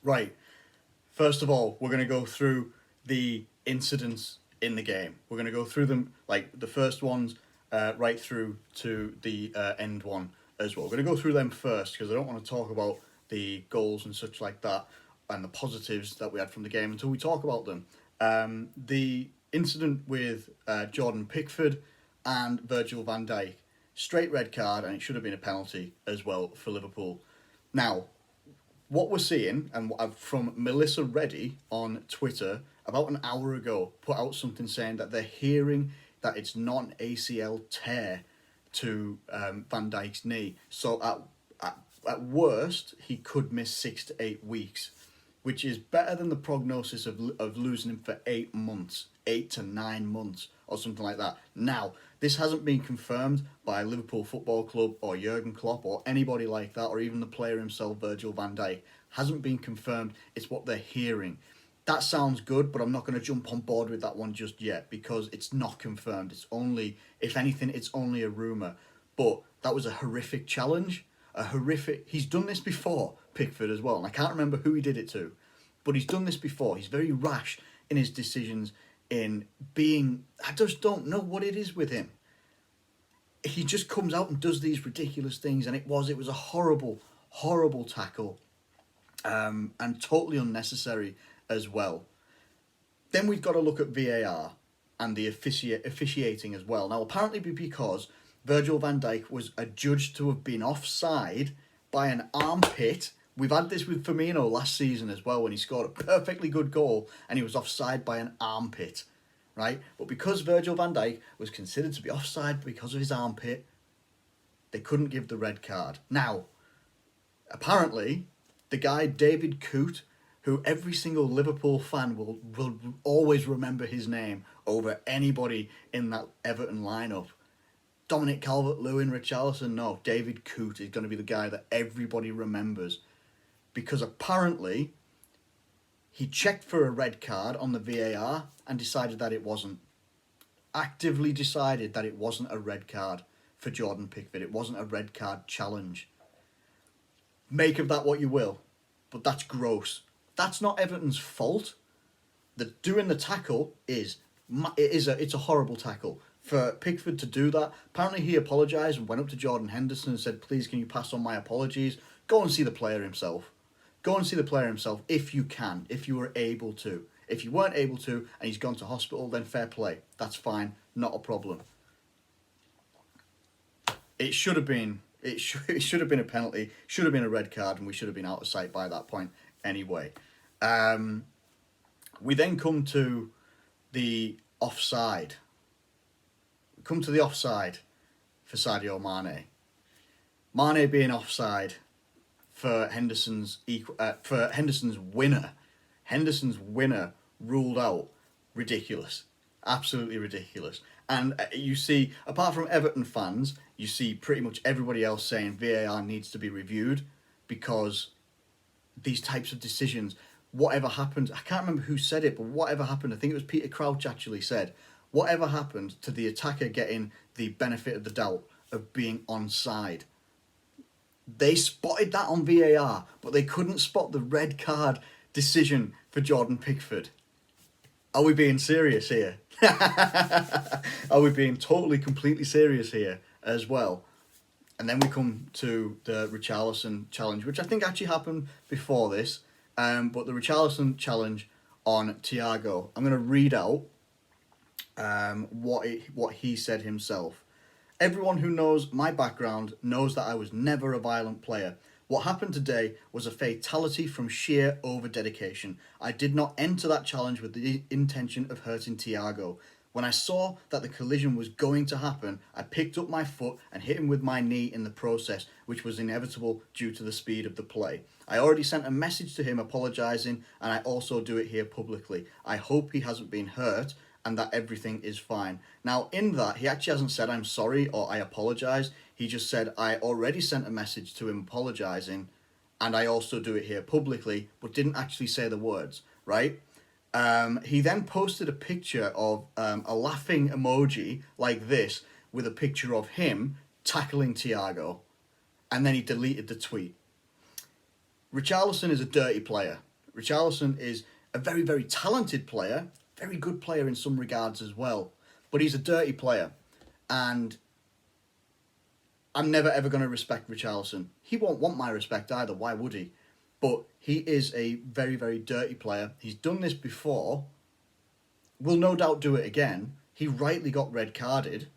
Right. First of all, we're going to go through the incidents in the game. We're going to go through them, like the first ones, right through to the end one as well. We're going to go through them first because I don't want to talk about the goals and such like that and the positives that we had from the game until we talk about them. The incident with Jordan Pickford and Virgil van Dijk, straight red card, and it should have been a penalty as well for Liverpool. Now, what we're seeing, and from Melissa Reddy on Twitter about an hour ago, put out something saying that they're hearing that it's not an ACL tear to Van Dijk's knee. So at worst, he could miss 6 to 8 weeks, which is better than the prognosis of losing him for 8 months, 8 to 9 months, or something like that. Now, this hasn't been confirmed by Liverpool Football Club or Jurgen Klopp or anybody like that, or even the player himself, Virgil van Dijk. Hasn't been confirmed. It's what they're hearing. That sounds good, but I'm not going to jump on board with that one just yet because it's not confirmed. It's only, if anything, it's only a rumour. But that was a horrific challenge. He's done this before, Pickford as well, and I can't remember who he did it to, but he's done this before. He's very rash in his decisions, in being, I just don't know what it is with him. He just comes out and does these ridiculous things, and it was a horrible, horrible tackle, and totally unnecessary as well. Then we've got to look at VAR and the officiating as well. Now, apparently because Virgil van Dijk was adjudged to have been offside by an armpit. We've had this with Firmino last season as well when he scored a perfectly good goal and he was offside by an armpit, right? But because Virgil van Dijk was considered to be offside because of his armpit, they couldn't give the red card. Now, apparently, the guy David Coote, who every single Liverpool fan will always remember his name over anybody in that Everton lineup. Dominic Calvert-Lewin, Richarlison, no, David Coote is going to be the guy that everybody remembers. Because apparently, he checked for a red card on the VAR and decided that it wasn't. Actively decided that it wasn't a red card for Jordan Pickford. It wasn't a red card challenge. Make of that what you will, but that's gross. That's not Everton's fault. Doing the tackle it's a horrible tackle. For Pickford to do that, apparently he apologised and went up to Jordan Henderson and said, please can you pass on my apologies? Go and see the player himself. Go and see the player himself if you can, if you were able to. If you weren't able to and he's gone to hospital, then fair play. That's fine, not a problem. It should have been a penalty, should have been a red card, and we should have been out of sight by that point anyway. We then come to the offside. For Sadio Mane. Mane being offside for Henderson's winner. Henderson's winner ruled out. Ridiculous. Absolutely ridiculous. And you see, apart from Everton fans, you see pretty much everybody else saying VAR needs to be reviewed because these types of decisions, whatever happened, I can't remember who said it, but whatever happened, I think it was Peter Crouch actually said, whatever happened to the attacker getting the benefit of the doubt of being onside. They spotted that on VAR, but they couldn't spot the red card decision for Jordan Pickford. Are we being serious here? Are we being totally, completely serious here as well? And then we come to the Richarlison challenge, which I think actually happened before this. But the Richarlison challenge on Thiago. I'm going to read out what he said himself. Everyone who knows my background knows that I was never a violent player. What happened today was a fatality from sheer over-dedication. I did not enter that challenge with the intention of hurting Thiago. When I saw that the collision was going to happen, I picked up my foot and hit him with my knee in the process, which was inevitable due to the speed of the play. I already sent a message to him apologising, and I also do it here publicly. I hope he hasn't been hurt and that everything is fine. Now, in that, he actually hasn't said I'm sorry or I apologise. He just said I already sent a message to him apologising, and I also do it here publicly, but didn't actually say the words, right? He then posted a picture of a laughing emoji like this with a picture of him tackling Thiago, and then he deleted the tweet. Richarlison is a dirty player. Richarlison is a very, very talented player, very good player in some regards as well, but he's a dirty player, and I'm never ever going to respect Richarlison. He won't want my respect either, why would he? But he is a very, very dirty player. He's done this before, will no doubt do it again. He rightly got red carded,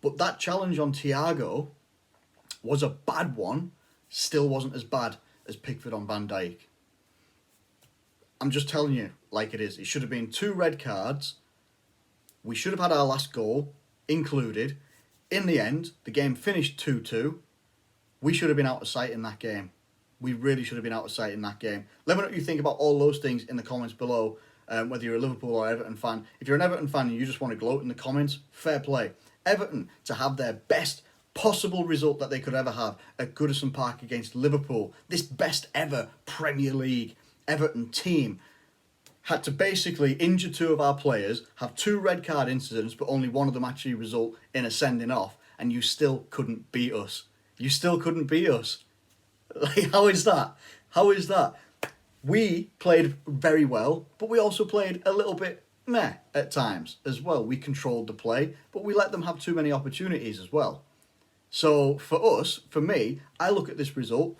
but that challenge on Thiago was a bad one, still wasn't as bad as Pickford on Van Dijk. I'm just telling you like it is. It should have been 2 red cards. We should have had our last goal included. In the end, the game finished 2-2. We should have been out of sight in that game. We really should have been out of sight in that game. Let me know what you think about all those things in the comments below, whether you're a Liverpool or Everton fan. If you're an Everton fan and you just want to gloat in the comments, fair play. Everton to have their best possible result that they could ever have at Goodison Park against Liverpool. This best ever Premier League Everton team had to basically injure 2 of our players, have 2 red card incidents, but only one of them actually result in a sending off, and you still couldn't beat us. You still couldn't beat us. Like, how is that? How is that? We played very well, but we also played a little bit meh at times as well. We controlled the play, but we let them have too many opportunities as well. So for us, for me, I look at this result.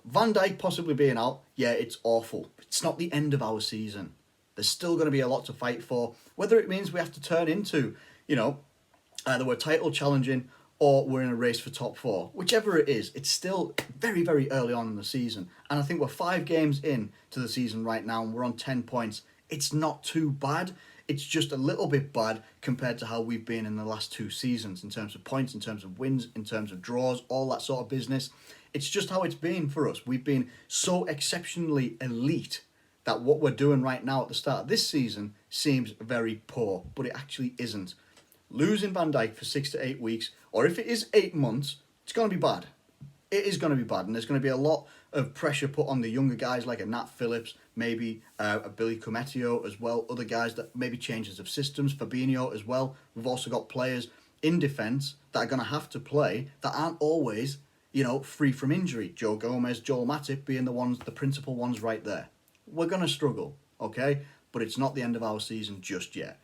Van Dijk possibly being out, yeah, it's awful. It's not the end of our season. There's still going to be a lot to fight for. Whether it means we have to turn into, either we're title challenging or we're in a race for top 4. Whichever it is, it's still very, very early on in the season. And I think we're 5 games in to the season right now and we're on 10 points. It's not too bad. It's just a little bit bad compared to how we've been in the last 2 seasons in terms of points, in terms of wins, in terms of draws, all that sort of business. It's just how it's been for us. We've been so exceptionally elite that what we're doing right now at the start of this season seems very poor, but it actually isn't. Losing Van Dijk for 6 to 8 weeks, or if it is 8 months, it's going to be bad. It is going to be bad, and there's going to be a lot of pressure put on the younger guys like a Nat Phillips, maybe a Billy Cometio as well, other guys that maybe changes of systems, Fabinho as well. We've also got players in defence that are going to have to play that aren't always, free from injury. Joe Gomez, Joel Matip being the principal ones right there. We're going to struggle, okay? But it's not the end of our season just yet.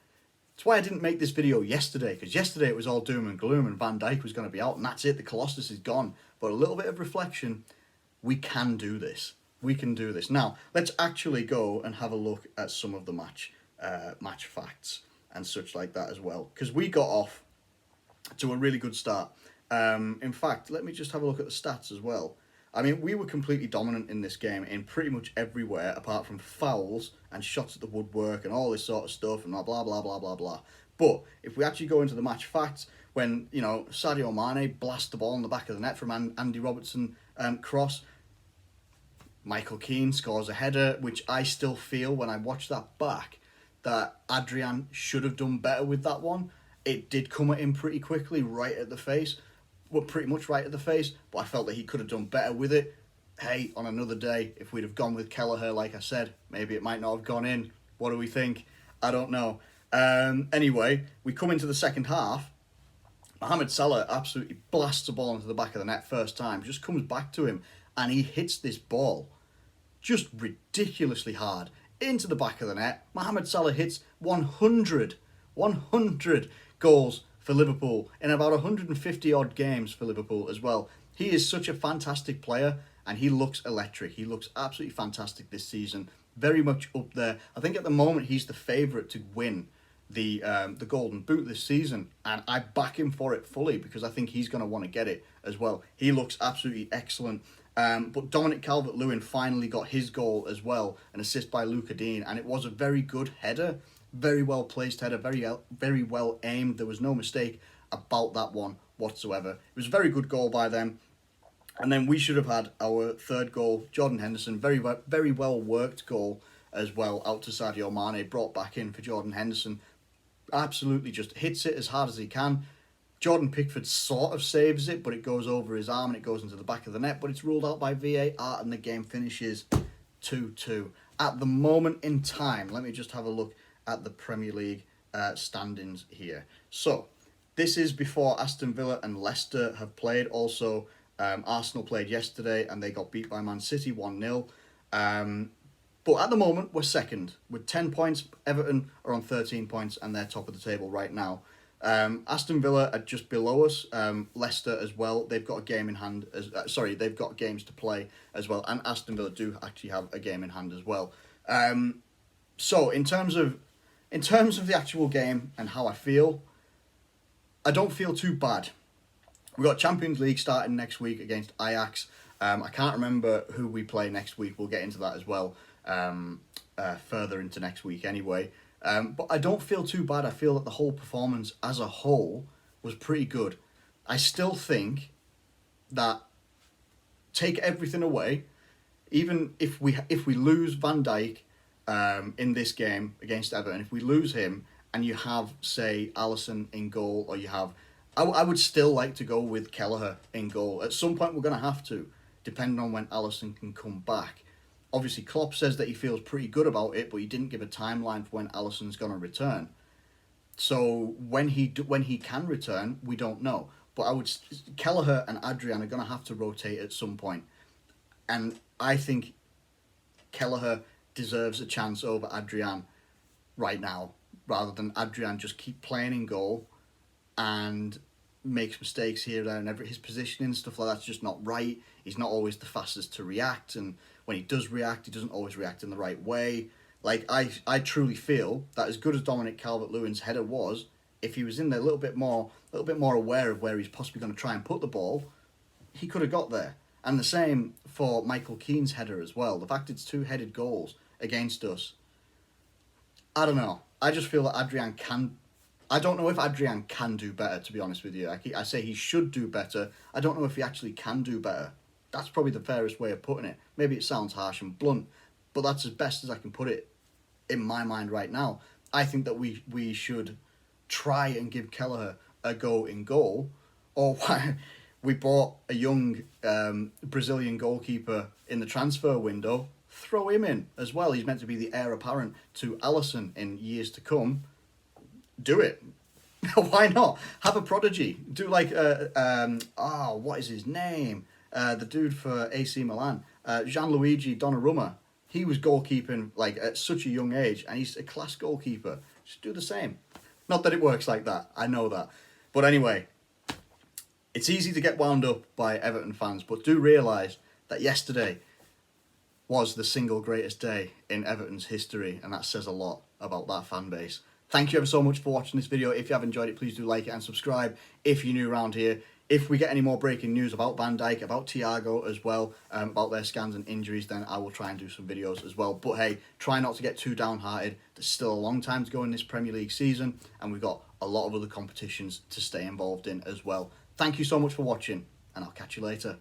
That's why I didn't make this video yesterday, because yesterday it was all doom and gloom and Van Dijk was going to be out and that's it, the Colossus is gone. But a little bit of reflection, we can do this. We can do this. Now, let's actually go and have a look at some of the match facts and such like that as well. Because we got off to a really good start. In fact, let me just have a look at the stats as well. I mean, we were completely dominant in this game in pretty much everywhere apart from fouls and shots at the woodwork and all this sort of stuff and blah, blah, blah, blah, blah, blah. But if we actually go into the match facts, when, Sadio Mane blasts the ball in the back of the net from Andy Robertson cross, Michael Keane scores a header, which I still feel when I watch that back that Adrian should have done better with that one. It did come at him pretty quickly, right at the face. Well, pretty much right at the face, but I felt that he could have done better with it. Hey, on another day, if we'd have gone with Kelleher, like I said, maybe it might not have gone in. What do we think? I don't know. Anyway, we come into the second half. Mohamed Salah absolutely blasts the ball into the back of the net first time, just comes back to him, and he hits this ball just ridiculously hard into the back of the net. Mohamed Salah hits 100 goals for Liverpool in about 150 odd games for Liverpool as well. He is such a fantastic player and he looks electric. He looks absolutely fantastic this season. Very much up there. I think at the moment he's the favourite to win the Golden Boot this season, and I back him for it fully because I think he's going to want to get it as well. He looks absolutely excellent. But Dominic Calvert-Lewin finally got his goal as well, an assist by Luca Dean, and it was a very good header. Very well placed header, very well aimed. There was no mistake about that one whatsoever. It was a very good goal by them. And then we should have had our third goal, Jordan Henderson, very well worked goal as well, out to Sadio Mane, brought back in for Jordan Henderson. Absolutely just hits it as hard as he can. Jordan Pickford sort of saves it, but it goes over his arm and it goes into the back of the net, but it's ruled out by VAR and the game finishes 2-2. At the moment in time, let me just have a look at the Premier League standings here. So, this is before Aston Villa and Leicester have played. Also, Arsenal played yesterday and they got beat by Man City 1-0. But at the moment, we're second with 10 points. Everton are on 13 points and they're top of the table right now. Aston Villa are just below us. Leicester as well. They've got a game in hand. They've got games to play as well. And Aston Villa do actually have a game in hand as well. So in terms of the actual game and how I feel, I don't feel too bad. We've got Champions League starting next week against Ajax. I can't remember who we play next week. We'll get into that as well further into next week anyway. But I don't feel too bad. I feel that the whole performance as a whole was pretty good. I still think that, take everything away, even if we lose Van Dijk in this game against Everton, if we lose him and you have, say, Alisson in goal, or you have... I would still like to go with Kelleher in goal. At some point we're going to have to, depending on when Alisson can come back. Obviously, Klopp says that he feels pretty good about it, but he didn't give a timeline for when Alisson's going to return. So when he can return, we don't know. But Kelleher and Adrian are going to have to rotate at some point. And I think Kelleher deserves a chance over Adrian right now, rather than Adrian just keep playing in goal and makes mistakes here and there, and his positioning, stuff like that's just not right. He's not always the fastest to react, and when he does react, he doesn't always react in the right way. Like, I truly feel that as good as Dominic Calvert-Lewin's header was, if he was in there a little bit more aware of where he's possibly going to try and put the ball, he could have got there. And the same for Michael Keane's header as well. The fact it's two-headed goals against us, I don't know. I just feel that Adrian can... I don't know if Adrian can do better, to be honest with you. I say he should do better. I don't know if he actually can do better. That's probably the fairest way of putting it. Maybe it sounds harsh and blunt, but that's as best as I can put it in my mind right now. I think that we should try and give Kelleher a go in goal, or why we bought a young Brazilian goalkeeper in the transfer window. Throw him in as well. He's meant to be the heir apparent to Alisson in years to come. Do it. Why not? Have a prodigy. Do like what is his name? The dude for AC Milan, Gianluigi Donnarumma. He was goalkeeping like at such a young age, and he's a class goalkeeper. Just do the same. Not that it works like that. I know that, but anyway, it's easy to get wound up by Everton fans, but do realise that yesterday was the single greatest day in Everton's history, and that says a lot about that fan base. Thank you ever so much for watching this video. If you have enjoyed it, please do like it and subscribe if you're new around here. If we get any more breaking news about Van Dijk, about Thiago as well, about their scans and injuries, then I will try and do some videos as well. But hey, try not to get too downhearted. There's still a long time to go in this Premier League season, and we've got a lot of other competitions to stay involved in as well. Thank you so much for watching, and I'll catch you later.